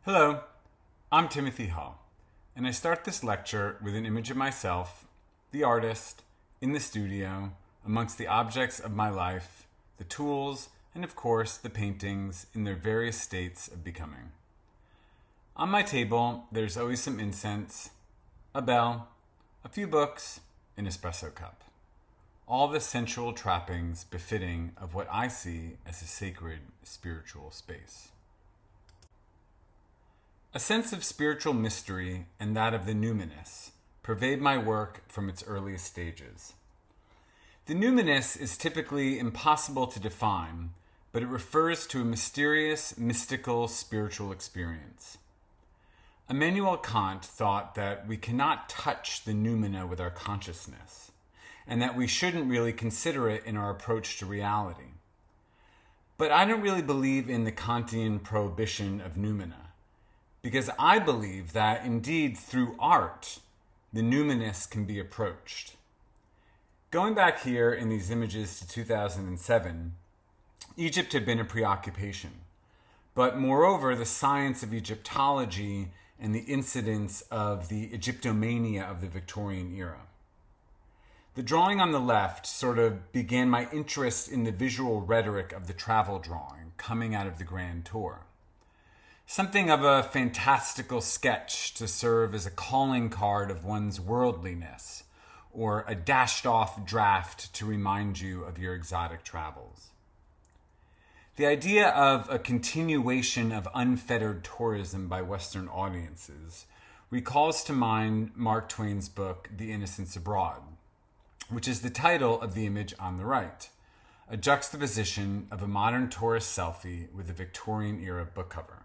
Hello, I'm Timothy Hall, and I start this lecture with an image of myself, the artist, in the studio, amongst the objects of my life, the tools, and of course the paintings in their various states of becoming. On my table, there's always some incense, a bell, a few books, an espresso cup. All the sensual trappings befitting of what I see as a sacred spiritual space. A sense of spiritual mystery and that of the numinous pervade my work from its earliest stages. The numinous is typically impossible to define, but it refers to a mysterious, mystical, spiritual experience. Immanuel Kant thought that we cannot touch the noumena with our consciousness, and that we shouldn't really consider it in our approach to reality. But I don't really believe in the Kantian prohibition of noumena, because I believe that, indeed, through art, the numinous can be approached. Going back here in these images to 2007, Egypt had been a preoccupation. But moreover, the science of Egyptology and the incidence of the Egyptomania of the Victorian era. The drawing on the left sort of began my interest in the visual rhetoric of the travel drawing coming out of the Grand Tour. Something of a fantastical sketch to serve as a calling card of one's worldliness, or a dashed-off draft to remind you of your exotic travels. The idea of a continuation of unfettered tourism by Western audiences recalls to mind Mark Twain's book, The Innocents Abroad, which is the title of the image on the right, a juxtaposition of a modern tourist selfie with a Victorian-era book cover.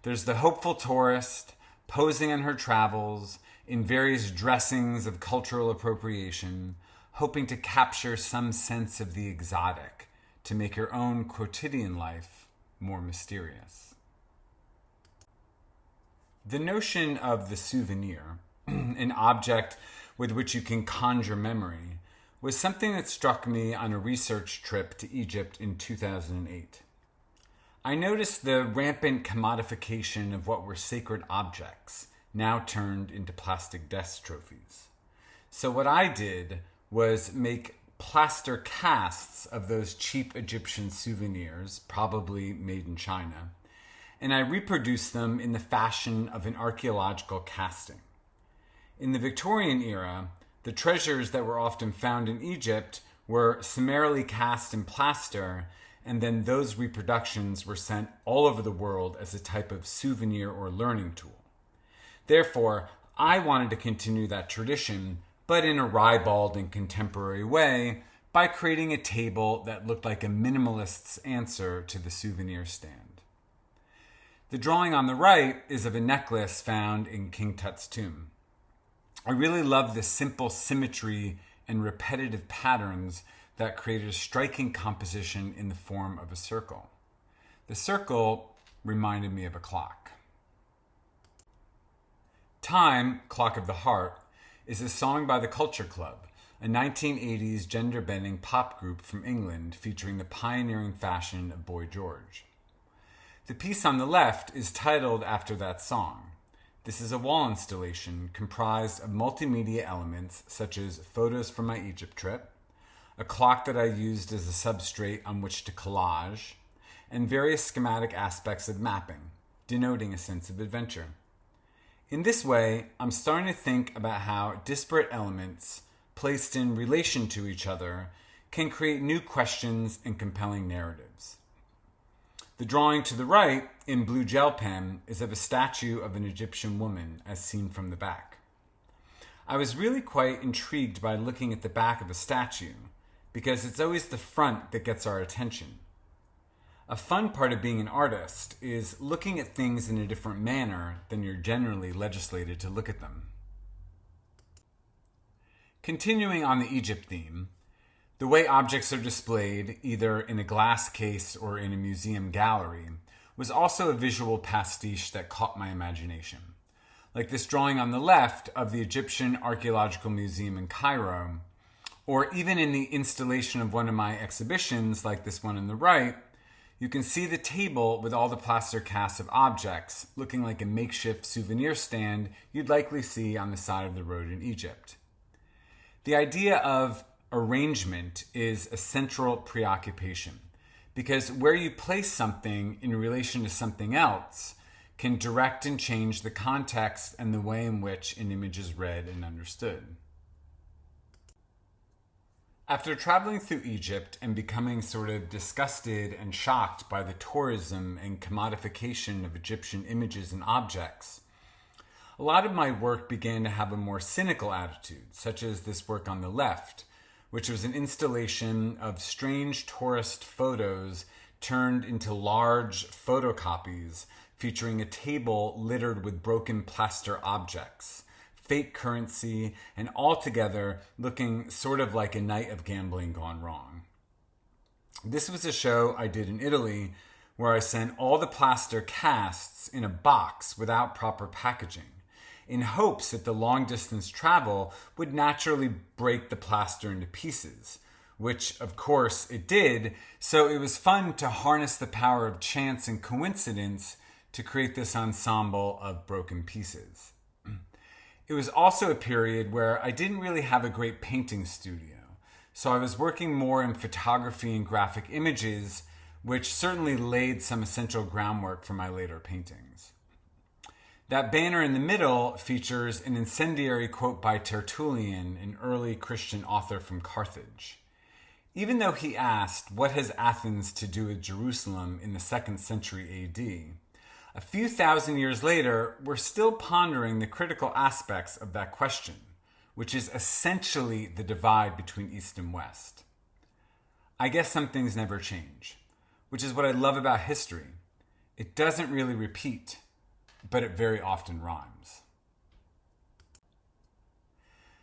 There's the hopeful tourist posing on her travels in various dressings of cultural appropriation, hoping to capture some sense of the exotic to make her own quotidian life more mysterious. The notion of the souvenir, an object with which you can conjure memory, was something that struck me on a research trip to Egypt in 2008. I noticed the rampant commodification of what were sacred objects, now turned into plastic desk trophies. So what I did was make plaster casts of those cheap Egyptian souvenirs, probably made in China, and I reproduced them in the fashion of an archaeological casting. In the Victorian era, the treasures that were often found in Egypt were summarily cast in plaster, and then those reproductions were sent all over the world as a type of souvenir or learning tool. Therefore, I wanted to continue that tradition, but in a ribald and contemporary way, by creating a table that looked like a minimalist's answer to the souvenir stand. The drawing on the right is of a necklace found in King Tut's tomb. I really love the simple symmetry and repetitive patterns that created a striking composition in the form of a circle. The circle reminded me of a clock. Time, Clock of the Heart, is a song by the Culture Club, a 1980s gender-bending pop group from England featuring the pioneering fashion of Boy George. The piece on the left is titled after that song. This is a wall installation comprised of multimedia elements such as photos from my Egypt trip, a clock that I used as a substrate on which to collage, and various schematic aspects of mapping, denoting a sense of adventure. In this way, I'm starting to think about how disparate elements, placed in relation to each other, can create new questions and compelling narratives. The drawing to the right, in blue gel pen, is of a statue of an Egyptian woman as seen from the back. I was really quite intrigued by looking at the back of a statue, because it's always the front that gets our attention. A fun part of being an artist is looking at things in a different manner than you're generally legislated to look at them. Continuing on the Egypt theme, the way objects are displayed, either in a glass case or in a museum gallery, was also a visual pastiche that caught my imagination. Like this drawing on the left of the Egyptian Archaeological Museum in Cairo, or even in the installation of one of my exhibitions, like this one on the right, You can see the table with all the plaster casts of objects, looking like a makeshift souvenir stand you'd likely see on the side of the road in Egypt. The idea of arrangement is a central preoccupation, because where you place something in relation to something else can direct and change the context and the way in which an image is read and understood. After traveling through Egypt and becoming sort of disgusted and shocked by the tourism and commodification of Egyptian images and objects, a lot of my work began to have a more cynical attitude, such as this work on the left, which was an installation of strange tourist photos turned into large photocopies featuring a table littered with broken plaster objects, fake currency, and altogether looking sort of like a night of gambling gone wrong. This was a show I did in Italy where I sent all the plaster casts in a box without proper packaging, in hopes that the long-distance travel would naturally break the plaster into pieces, which, of course, it did, so it was fun to harness the power of chance and coincidence to create this ensemble of broken pieces. It was also a period where I didn't really have a great painting studio, so I was working more in photography and graphic images, which certainly laid some essential groundwork for my later paintings. That banner in the middle features an incendiary quote by Tertullian, an early Christian author from Carthage. Even though he asked, "What has Athens to do with Jerusalem?" in the 2nd century AD, a few thousand years later, we're still pondering the critical aspects of that question, which is essentially the divide between East and West. I guess some things never change, which is what I love about history. It doesn't really repeat, but it very often rhymes.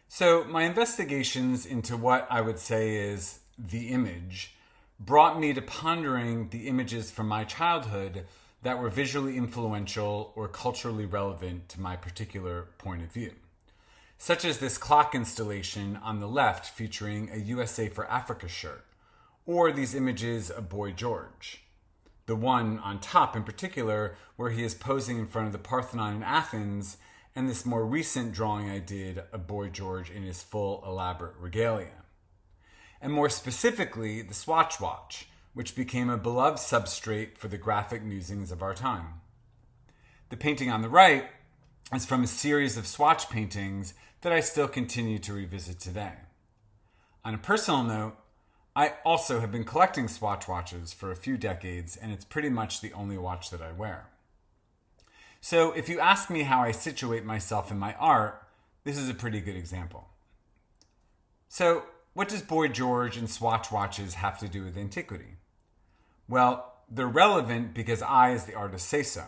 So my investigations into what I would say is the image brought me to pondering the images from my childhood that were visually influential or culturally relevant to my particular point of view, such as this clock installation on the left featuring a USA for Africa shirt, or these images of Boy George. The one on top in particular, where he is posing in front of the Parthenon in Athens, and this more recent drawing I did of Boy George in his full elaborate regalia. And more specifically, the Swatch Watch, which became a beloved substrate for the graphic musings of our time. The painting on the right is from a series of swatch paintings that I still continue to revisit today. On a personal note, I also have been collecting Swatch watches for a few decades, and it's pretty much the only watch that I wear. So if you ask me how I situate myself in my art, this is a pretty good example. So what does Boy George and Swatch watches have to do with antiquity? Well, they're relevant because I, as the artist, say so.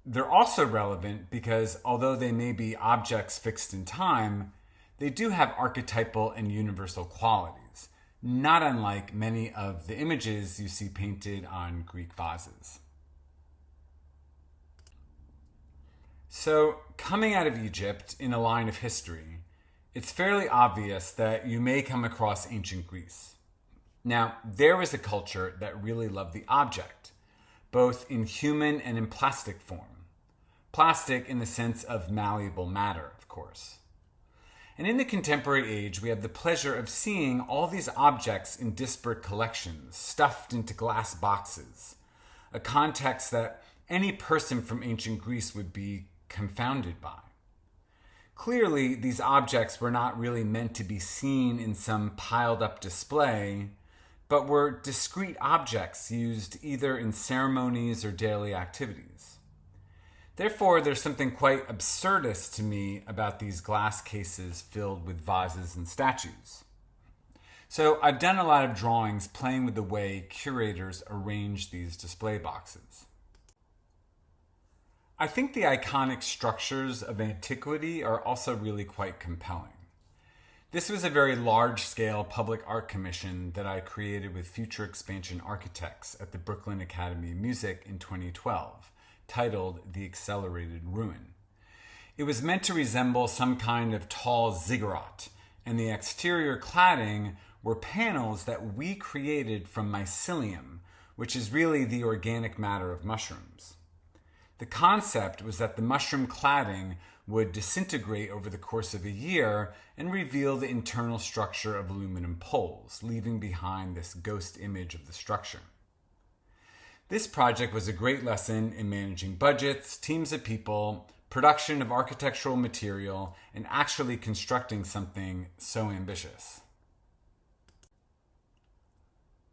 They're also relevant because although they may be objects fixed in time, they do have archetypal and universal qualities, not unlike many of the images you see painted on Greek vases. So, coming out of Egypt in a line of history, it's fairly obvious that you may come across ancient Greece. Now, there was a culture that really loved the object, both in human and in plastic form. Plastic in the sense of malleable matter, of course. And in the contemporary age, we have the pleasure of seeing all these objects in disparate collections, stuffed into glass boxes, a context that any person from ancient Greece would be confounded by. Clearly, these objects were not really meant to be seen in some piled-up display, but were discrete objects used either in ceremonies or daily activities. Therefore, there's something quite absurdist to me about these glass cases filled with vases and statues. So I've done a lot of drawings playing with the way curators arrange these display boxes. I think the iconic structures of antiquity are also really quite compelling. This was a very large-scale public art commission that I created with future expansion architects at the Brooklyn Academy of Music in 2012, titled The Accelerated Ruin. It was meant to resemble some kind of tall ziggurat, and the exterior cladding were panels that we created from mycelium, which is really the organic matter of mushrooms. The concept was that the mushroom cladding would disintegrate over the course of a year and reveal the internal structure of aluminum poles, leaving behind this ghost image of the structure. This project was a great lesson in managing budgets, teams of people, production of architectural material, and actually constructing something so ambitious.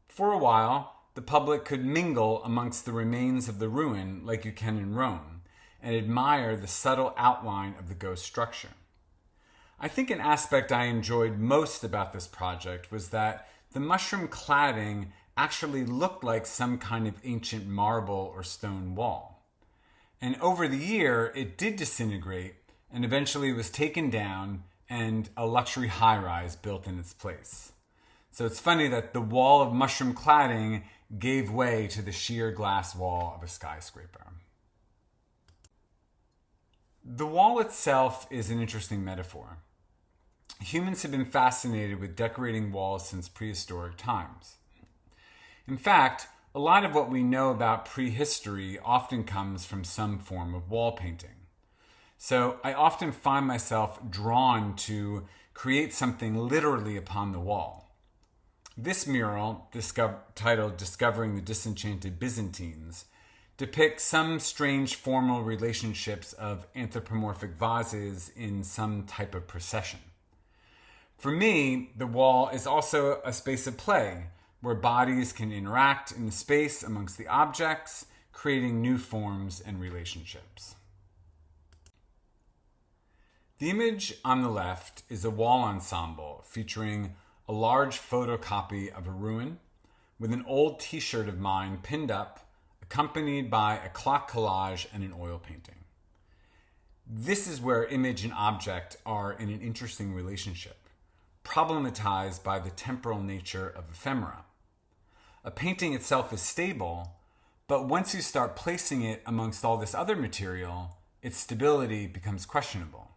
For a while, the public could mingle amongst the remains of the ruin like you can in Rome, and admire the subtle outline of the ghost structure. I think an aspect I enjoyed most about this project was that the mushroom cladding actually looked like some kind of ancient marble or stone wall. And over the year, it did disintegrate and eventually was taken down and a luxury high-rise built in its place. So it's funny that the wall of mushroom cladding gave way to the sheer glass wall of a skyscraper. The wall itself is an interesting metaphor. Humans have been fascinated with decorating walls since prehistoric times. In fact, a lot of what we know about prehistory often comes from some form of wall painting. So I often find myself drawn to create something literally upon the wall. This mural, titled Discovering the Disenchanted Byzantines, depicts some strange formal relationships of anthropomorphic vases in some type of procession. For me, the wall is also a space of play, where bodies can interact in the space amongst the objects, creating new forms and relationships. The image on the left is a wall ensemble featuring a large photocopy of a ruin with an old t-shirt of mine pinned up, accompanied by a clock collage and an oil painting. This is where image and object are in an interesting relationship, problematized by the temporal nature of ephemera. A painting itself is stable, but once you start placing it amongst all this other material, its stability becomes questionable.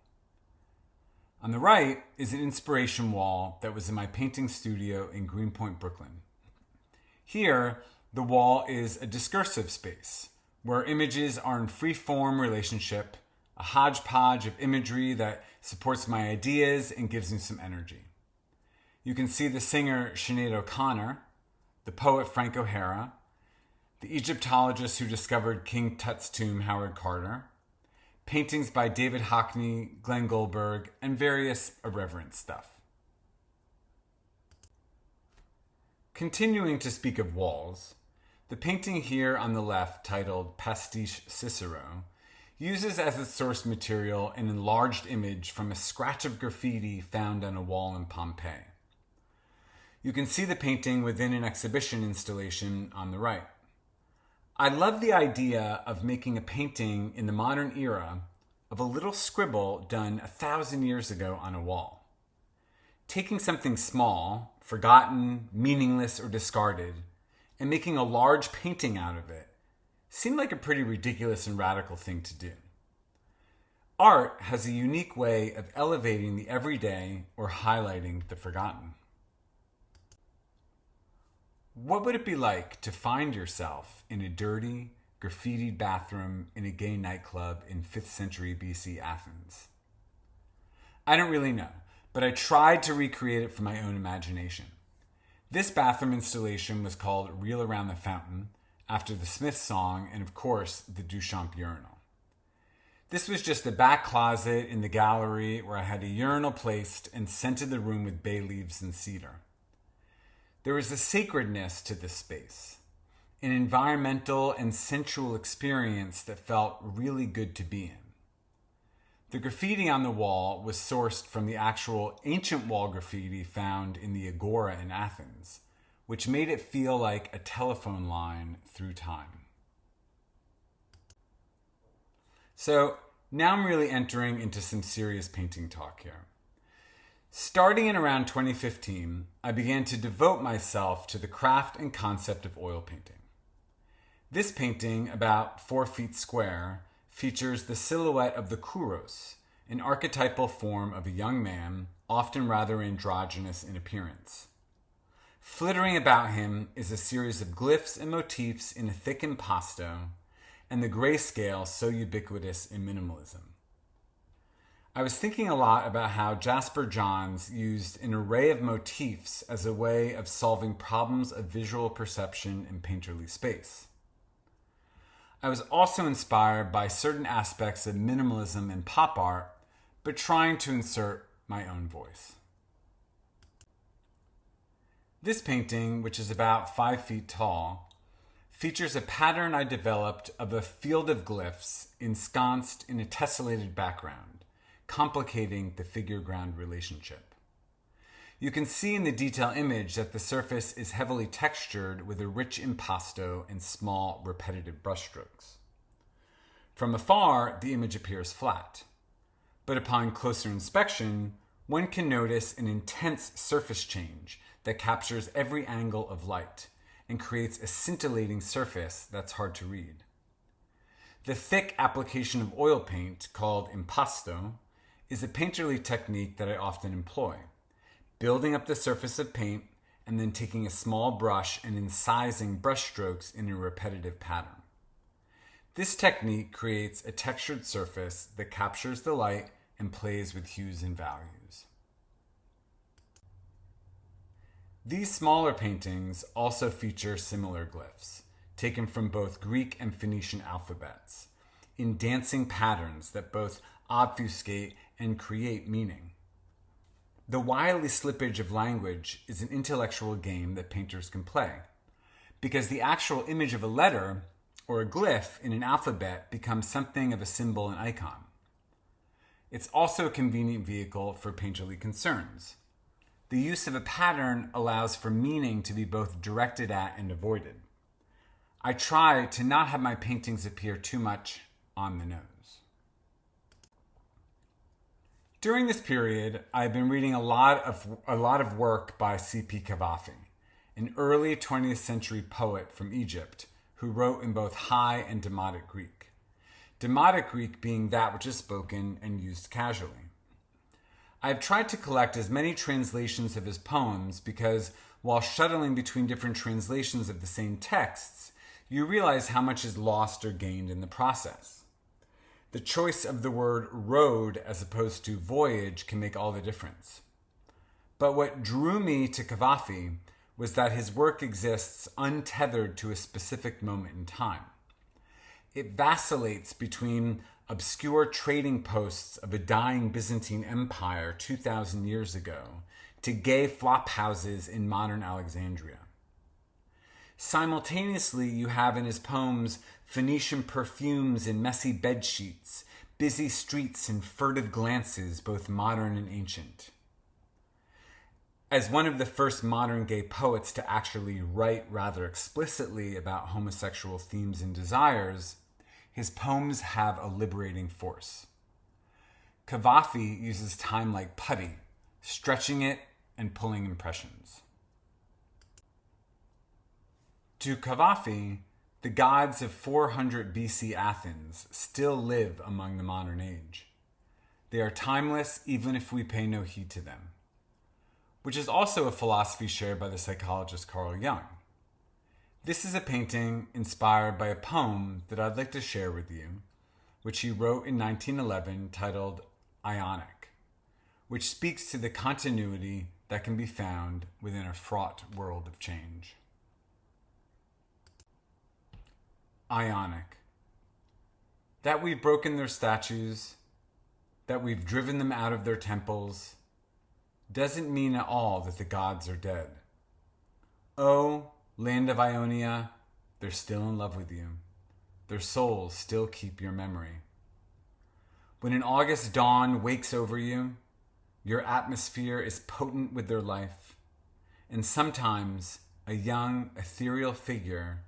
On the right is an inspiration wall that was in my painting studio in Greenpoint, Brooklyn. Here, the wall is a discursive space, where images are in free-form relationship, a hodgepodge of imagery that supports my ideas and gives me some energy. You can see the singer Sinead O'Connor, the poet Frank O'Hara, the Egyptologist who discovered King Tut's tomb, Howard Carter, paintings by David Hockney, Glenn Goldberg, and various irreverent stuff. Continuing to speak of walls, the painting here on the left, titled Pastiche Cicero, uses as its source material an enlarged image from a scratch of graffiti found on a wall in Pompeii. You can see the painting within an exhibition installation on the right. I love the idea of making a painting in the modern era of a little scribble done 1,000 years ago on a wall. Taking something small, forgotten, meaningless, or discarded, and making a large painting out of it seemed like a pretty ridiculous and radical thing to do. Art has a unique way of elevating the everyday or highlighting the forgotten. What would it be like to find yourself in a dirty, graffitied bathroom in a gay nightclub in 5th century BC Athens? I don't really know, but I tried to recreate it from my own imagination. This bathroom installation was called Reel Around the Fountain, after the Smiths song and, of course, the Duchamp urinal. This was just a back closet in the gallery where I had a urinal placed and scented the room with bay leaves and cedar. There was a sacredness to this space, an environmental and sensual experience that felt really good to be in. The graffiti on the wall was sourced from the actual ancient wall graffiti found in the Agora in Athens, which made it feel like a telephone line through time. So now I'm really entering into some serious painting talk here. Starting in around 2015, I began to devote myself to the craft and concept of oil painting. This painting, about 4 feet square, features the silhouette of the kouros, an archetypal form of a young man, often rather androgynous in appearance. Flittering about him is a series of glyphs and motifs in a thick impasto, and the grayscale so ubiquitous in minimalism. I was thinking a lot about how Jasper Johns used an array of motifs as a way of solving problems of visual perception in painterly space. I was also inspired by certain aspects of minimalism in pop art, but trying to insert my own voice. This painting, which is about 5 feet tall, features a pattern I developed of a field of glyphs ensconced in a tessellated background, complicating the figure-ground relationship. You can see in the detail image that the surface is heavily textured with a rich impasto and small repetitive brushstrokes. From afar, the image appears flat, but upon closer inspection, one can notice an intense surface change that captures every angle of light and creates a scintillating surface that's hard to read. The thick application of oil paint, called impasto, is a painterly technique that I often employ, building up the surface of paint and then taking a small brush and incising brushstrokes in a repetitive pattern. This technique creates a textured surface that captures the light and plays with hues and values. These smaller paintings also feature similar glyphs, taken from both Greek and Phoenician alphabets, in dancing patterns that both obfuscate and create meaning. The wily slippage of language is an intellectual game that painters can play, because the actual image of a letter or a glyph in an alphabet becomes something of a symbol and icon. It's also a convenient vehicle for painterly concerns. The use of a pattern allows for meaning to be both directed at and avoided. I try to not have my paintings appear too much on the nose. During this period, I've been reading a lot of work by CP Cavafy, an early 20th century poet from Egypt who wrote in both High and Demotic Greek. Demotic Greek being that which is spoken and used casually. I've tried to collect as many translations of his poems because while shuttling between different translations of the same texts, you realize how much is lost or gained in the process. The choice of the word road as opposed to voyage can make all the difference. But what drew me to Cavafy was that his work exists untethered to a specific moment in time. It vacillates between obscure trading posts of a dying Byzantine Empire 2,000 years ago to gay flop houses in modern Alexandria. Simultaneously, you have in his poems Phoenician perfumes in messy bedsheets, busy streets and furtive glances, both modern and ancient. As one of the first modern gay poets to actually write rather explicitly about homosexual themes and desires, his poems have a liberating force. Cavafy uses time like putty, stretching it and pulling impressions. To Cavafy, the gods of 400 BC Athens still live among the modern age. They are timeless even if we pay no heed to them, which is also a philosophy shared by the psychologist Carl Jung. This is a painting inspired by a poem that I'd like to share with you, which he wrote in 1911 titled Ionic, which speaks to the continuity that can be found within a fraught world of change. Ionic. That we've broken their statues, that we've driven them out of their temples, doesn't mean at all that the gods are dead. Oh, land of Ionia, they're still in love with you. Their souls still keep your memory. When an August dawn wakes over you, your atmosphere is potent with their life, and sometimes a young, ethereal figure,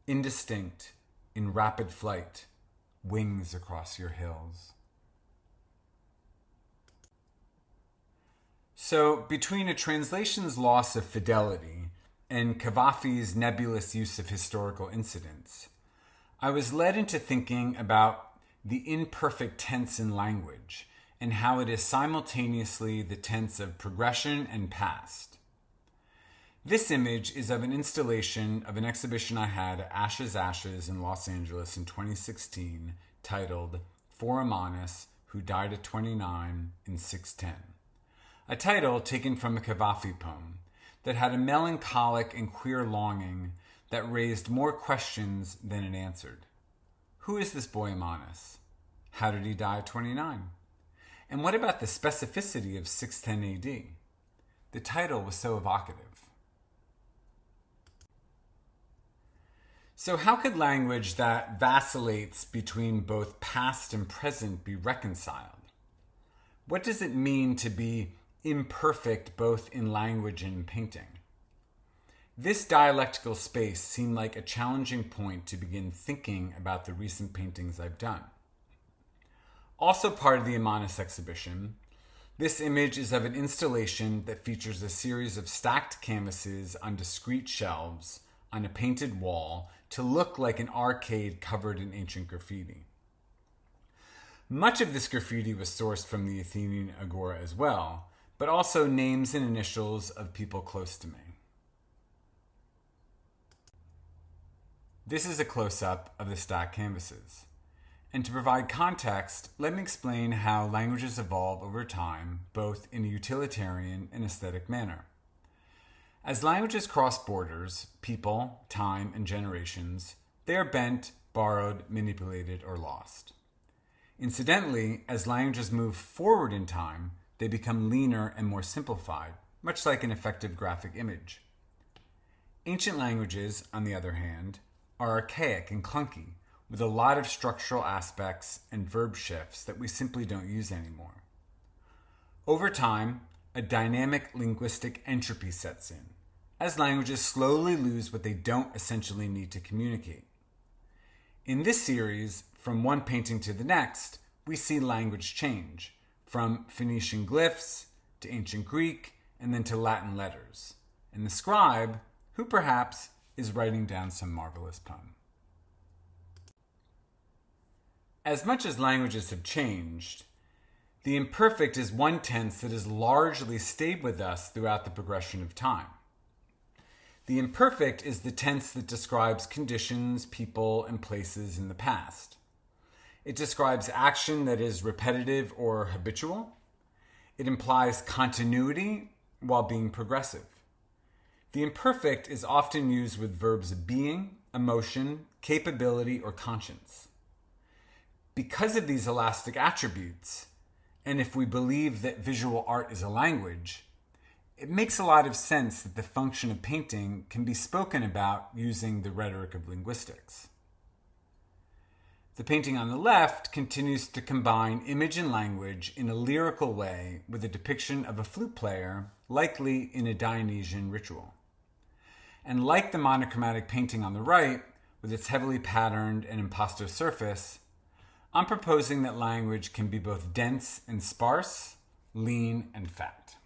indistinct, in rapid flight, wings across your hills. So, between a translation's loss of fidelity and Cavafy's nebulous use of historical incidents, I was led into thinking about the imperfect tense in language and how it is simultaneously the tense of progression and past. This image is of an installation of an exhibition I had at Ashes in Los Angeles in 2016 titled For Amanus, Who Died at 29 in 610. A title taken from a Cavafy poem that had a melancholic and queer longing that raised more questions than it answered. Who is this boy Amanus? How did he die at 29? And what about the specificity of 610 AD? The title was so evocative. So how could language that vacillates between both past and present be reconciled? What does it mean to be imperfect both in language and painting? This dialectical space seemed like a challenging point to begin thinking about the recent paintings I've done. Also part of the Amanus exhibition, this image is of an installation that features a series of stacked canvases on discrete shelves on a painted wall to look like an arcade covered in ancient graffiti. Much of this graffiti was sourced from the Athenian Agora as well, but also names and initials of people close to me. This is a close-up of the stacked canvases. And to provide context, let me explain how languages evolve over time, both in a utilitarian and aesthetic manner. As languages cross borders, people, time, and generations, they are bent, borrowed, manipulated, or lost. Incidentally, as languages move forward in time, they become leaner and more simplified, much like an effective graphic image. Ancient languages, on the other hand, are archaic and clunky, with a lot of structural aspects and verb shifts that we simply don't use anymore. Over time, a dynamic linguistic entropy sets in, as languages slowly lose what they don't essentially need to communicate. In this series, from one painting to the next, we see language change, from Phoenician glyphs to ancient Greek, and then to Latin letters, and the scribe, who perhaps is writing down some marvelous poem. As much as languages have changed, the imperfect is one tense that has largely stayed with us throughout the progression of time. The imperfect is the tense that describes conditions, people, and places in the past. It describes action that is repetitive or habitual. It implies continuity while being progressive. The imperfect is often used with verbs of being, emotion, capability, or conscience. Because of these elastic attributes, and if we believe that visual art is a language, it makes a lot of sense that the function of painting can be spoken about using the rhetoric of linguistics. The painting on the left continues to combine image and language in a lyrical way with a depiction of a flute player, likely in a Dionysian ritual. And like the monochromatic painting on the right, with its heavily patterned and impasto surface, I'm proposing that language can be both dense and sparse, lean and fat.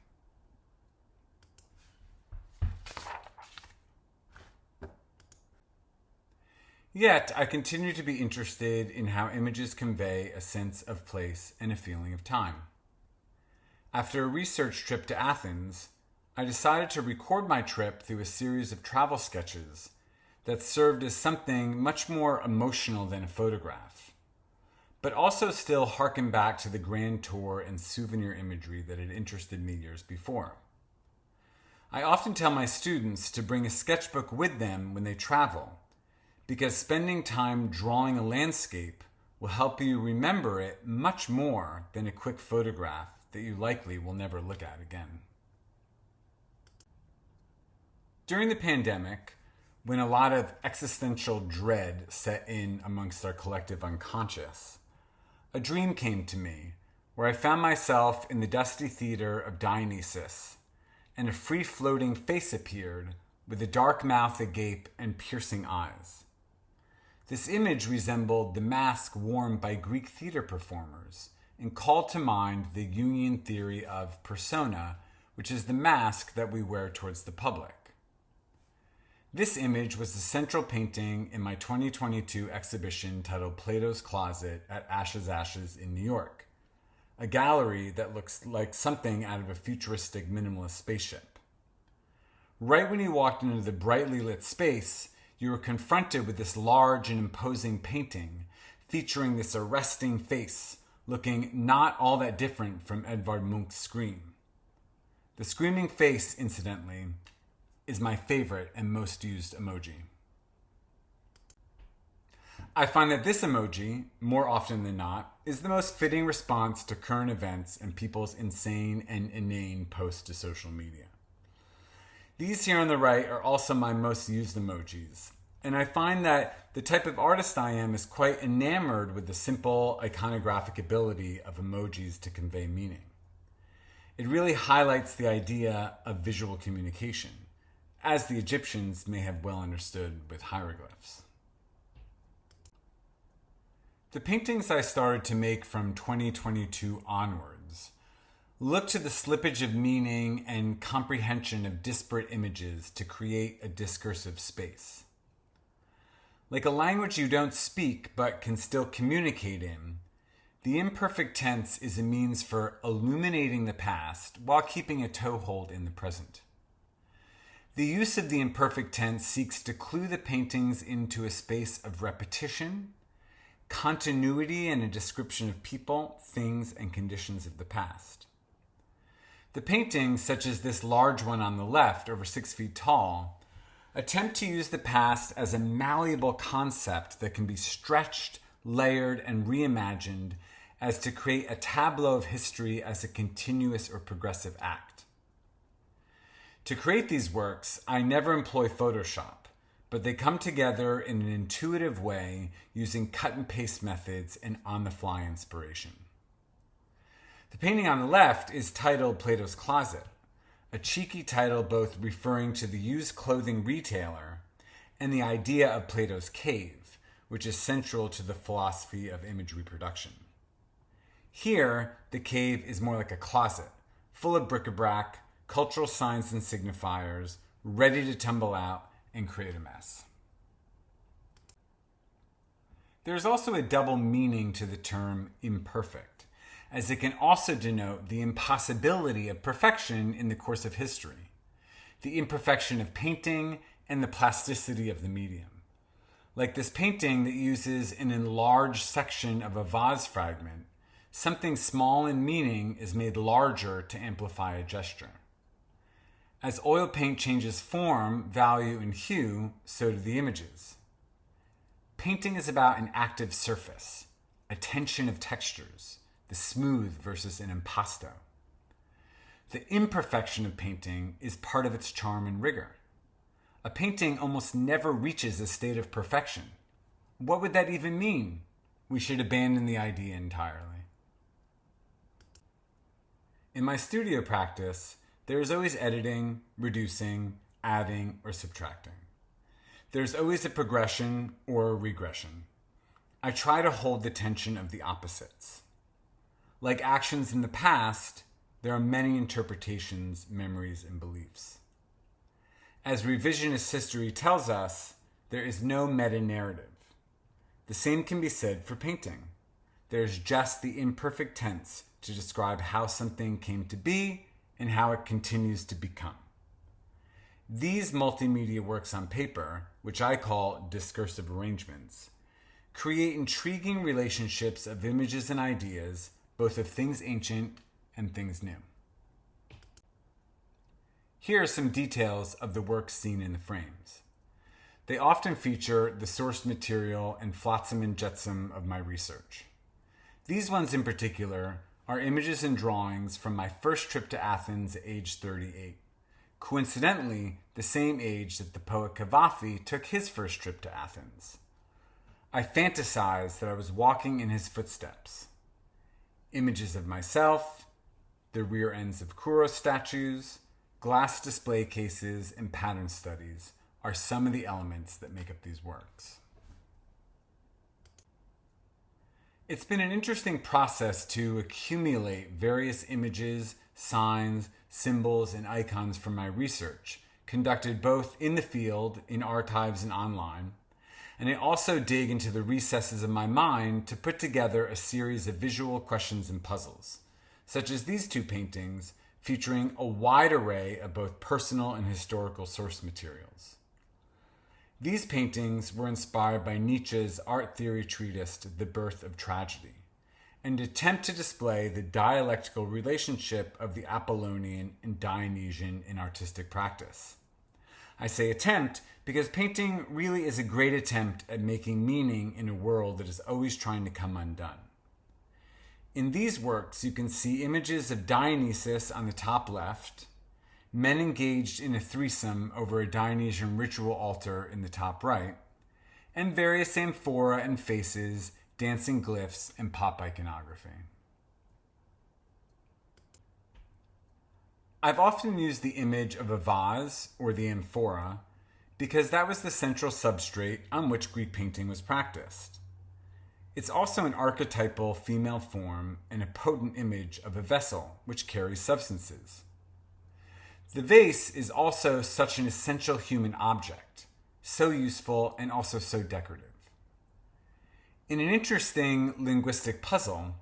Yet, I continue to be interested in how images convey a sense of place and a feeling of time. After a research trip to Athens, I decided to record my trip through a series of travel sketches that served as something much more emotional than a photograph, but also still harken back to the grand tour and souvenir imagery that had interested me years before. I often tell my students to bring a sketchbook with them when they travel, because spending time drawing a landscape will help you remember it much more than a quick photograph that you likely will never look at again. During the pandemic, when a lot of existential dread set in amongst our collective unconscious, a dream came to me where I found myself in the dusty theater of Dionysus, and a free-floating face appeared with a dark mouth agape and piercing eyes. This image resembled the mask worn by Greek theater performers and called to mind the Jungian theory of persona, which is the mask that we wear towards the public. This image was the central painting in my 2022 exhibition titled Plato's Closet at Ashes in New York, a gallery that looks like something out of a futuristic minimalist spaceship. Right when you walked into the brightly lit space, you were confronted with this large and imposing painting featuring this arresting face, looking not all that different from Edvard Munch's Scream. The screaming face, incidentally, is my favorite and most used emoji. I find that this emoji, more often than not, is the most fitting response to current events and people's insane and inane posts to social media. These here on the right are also my most used emojis, and I find that the type of artist I am is quite enamored with the simple iconographic ability of emojis to convey meaning. It really highlights the idea of visual communication, as the Egyptians may have well understood with hieroglyphs. The paintings I started to make from 2022 onwards look to the slippage of meaning and comprehension of disparate images to create a discursive space. Like a language you don't speak but can still communicate in, the imperfect tense is a means for illuminating the past while keeping a toehold in the present. The use of the imperfect tense seeks to clue the paintings into a space of repetition, continuity, and a description of people, things, and conditions of the past. The paintings, such as this large one on the left, over 6 feet tall, attempt to use the past as a malleable concept that can be stretched, layered, and reimagined as to create a tableau of history as a continuous or progressive act. To create these works, I never employ Photoshop, but they come together in an intuitive way using cut and paste methods and on-the-fly inspiration. The painting on the left is titled Plato's Closet, a cheeky title both referring to the used clothing retailer and the idea of Plato's cave, which is central to the philosophy of image reproduction. Here, the cave is more like a closet, full of bric-a-brac, cultural signs and signifiers, ready to tumble out and create a mess. There's also a double meaning to the term imperfect, as it can also denote the impossibility of perfection in the course of history, the imperfection of painting, and the plasticity of the medium. Like this painting that uses an enlarged section of a vase fragment, something small in meaning is made larger to amplify a gesture. As oil paint changes form, value, and hue, so do the images. Painting is about an active surface, a tension of textures, the smooth versus an impasto. The imperfection of painting is part of its charm and rigor. A painting almost never reaches a state of perfection. What would that even mean? We should abandon the idea entirely. In my studio practice, there is always editing, reducing, adding, or subtracting. There's always a progression or a regression. I try to hold the tension of the opposites. Like actions in the past, there are many interpretations, memories, and beliefs. As revisionist history tells us, there is no meta-narrative. The same can be said for painting. There's just the imperfect tense to describe how something came to be and how it continues to become. These multimedia works on paper, which I call discursive arrangements, create intriguing relationships of images and ideas, both of things ancient and things new. Here are some details of the works seen in the frames. They often feature the source material and flotsam and jetsam of my research. These ones in particular are images and drawings from my first trip to Athens at age 38. Coincidentally, the same age that the poet Cavafy took his first trip to Athens. I fantasized that I was walking in his footsteps. Images of myself, the rear ends of Kouros statues, glass display cases, and pattern studies are some of the elements that make up these works. It's been an interesting process to accumulate various images, signs, symbols, and icons from my research, conducted both in the field, in archives, and online. And I also dig into the recesses of my mind to put together a series of visual questions and puzzles, such as these two paintings featuring a wide array of both personal and historical source materials. These paintings were inspired by Nietzsche's art theory treatise, The Birth of Tragedy, and attempt to display the dialectical relationship of the Apollonian and Dionysian in artistic practice. I say attempt because painting really is a great attempt at making meaning in a world that is always trying to come undone. In these works, you can see images of Dionysus on the top left, men engaged in a threesome over a Dionysian ritual altar in the top right, and various amphora and faces, dancing glyphs, and pop iconography. I've often used the image of a vase, or the amphora, because that was the central substrate on which Greek painting was practiced. It's also an archetypal female form and a potent image of a vessel which carries substances. The vase is also such an essential human object, so useful and also so decorative. In an interesting linguistic puzzle,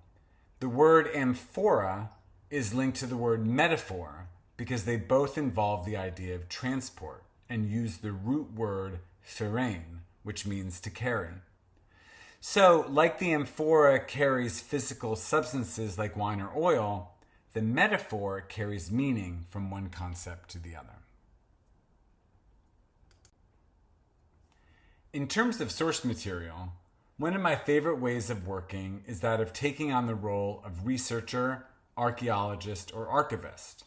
the word amphora is linked to the word metaphor because they both involve the idea of transport and use the root word pherein, which means to carry. So, like the amphora carries physical substances like wine or oil, the metaphor carries meaning from one concept to the other. In terms of source material, one of my favorite ways of working is that of taking on the role of researcher, archaeologist, or archivist.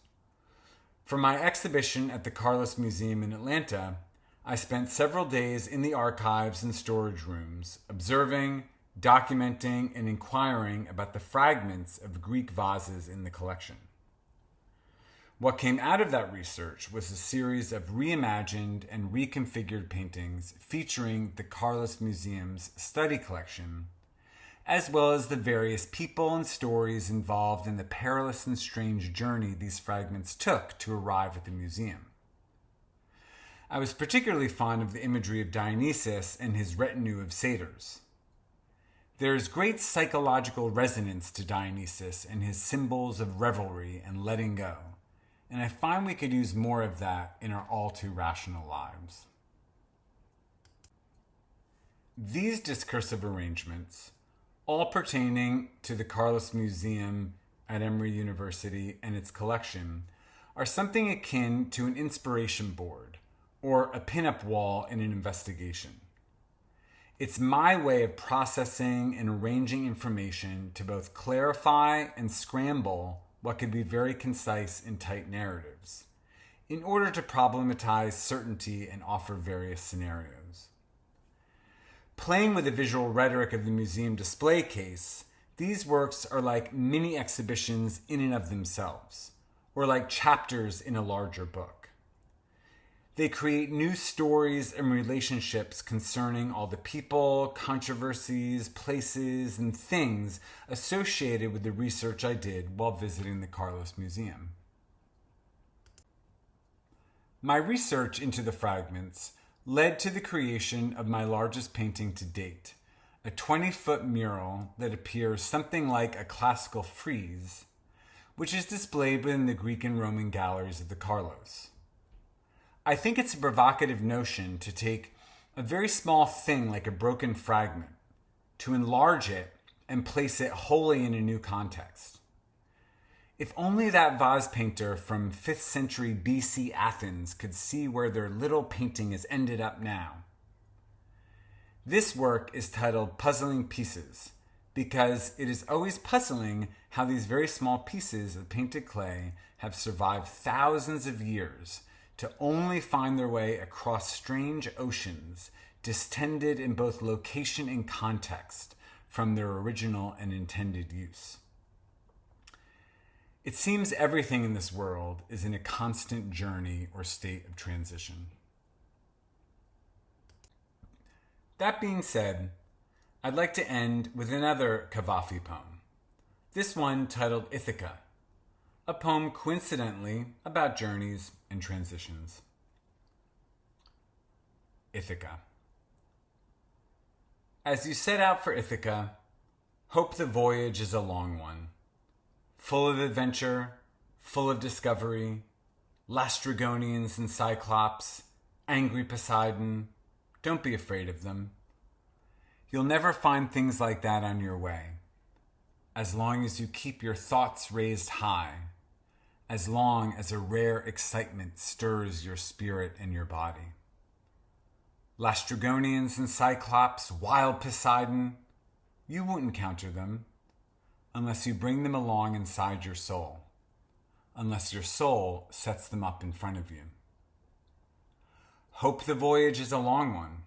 For my exhibition at the Carlos Museum in Atlanta, I spent several days in the archives and storage rooms, observing, documenting, and inquiring about the fragments of Greek vases in the collection. What came out of that research was a series of reimagined and reconfigured paintings featuring the Carlos Museum's study collection, as well as the various people and stories involved in the perilous and strange journey these fragments took to arrive at the museum. I was particularly fond of the imagery of Dionysus and his retinue of satyrs. There is great psychological resonance to Dionysus and his symbols of revelry and letting go, and I find we could use more of that in our all too rational lives. These discursive arrangements, all pertaining to the Carlos Museum at Emory University and its collection, are something akin to an inspiration board or a pin-up wall in an investigation. It's my way of processing and arranging information to both clarify and scramble what could be very concise and tight narratives, in order to problematize certainty and offer various scenarios. Playing with the visual rhetoric of the museum display case, these works are like mini exhibitions in and of themselves, or like chapters in a larger book. They create new stories and relationships concerning all the people, controversies, places, and things associated with the research I did while visiting the Carlos Museum. My research into the fragments led to the creation of my largest painting to date, a 20-foot mural that appears something like a classical frieze, which is displayed within the Greek and Roman galleries of the Carlos. I think it's a provocative notion to take a very small thing like a broken fragment, to enlarge it and place it wholly in a new context. If only that vase painter from 5th century BC Athens could see where their little painting has ended up now. This work is titled Puzzling Pieces, because it is always puzzling how these very small pieces of painted clay have survived thousands of years to only find their way across strange oceans, distended in both location and context from their original and intended use. It seems everything in this world is in a constant journey or state of transition. That being said, I'd like to end with another Cavafy poem, this one titled Ithaca, a poem coincidentally about journeys and transitions. Ithaca. As you set out for Ithaca, hope the voyage is a long one, full of adventure, full of discovery, Lastrygonians and Cyclops, angry Poseidon. Don't be afraid of them. You'll never find things like that on your way, as long as you keep your thoughts raised high, as long as a rare excitement stirs your spirit and your body. Lastrygonians and Cyclops, wild Poseidon, you won't encounter them unless you bring them along inside your soul, unless your soul sets them up in front of you. Hope the voyage is a long one.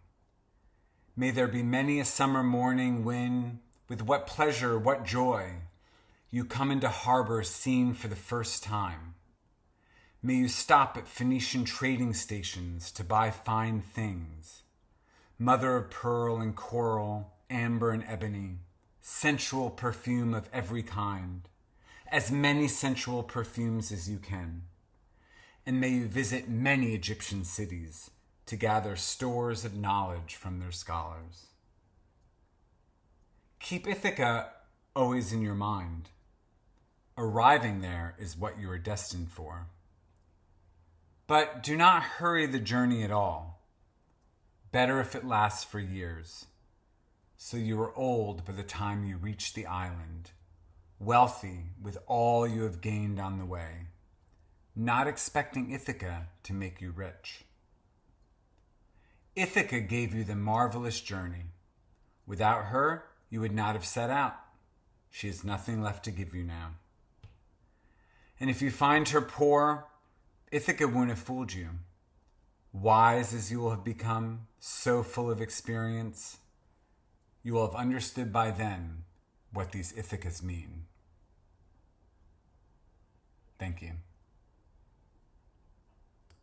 May there be many a summer morning when, with what pleasure, what joy, you come into harbor seen for the first time. May you stop at Phoenician trading stations to buy fine things, mother of pearl and coral, amber and ebony, sensual perfume of every kind, as many sensual perfumes as you can. And may you visit many Egyptian cities to gather stores of knowledge from their scholars. Keep Ithaca always in your mind. Arriving there is what you are destined for. But do not hurry the journey at all. Better if it lasts for years, so you are old by the time you reach the island, wealthy with all you have gained on the way, not expecting Ithaca to make you rich. Ithaca gave you the marvelous journey. Without her, you would not have set out. She has nothing left to give you now. And if you find her poor, Ithaca won't have fooled you. Wise as you will have become, so full of experience, you will have understood by then what these Ithacas mean. Thank you.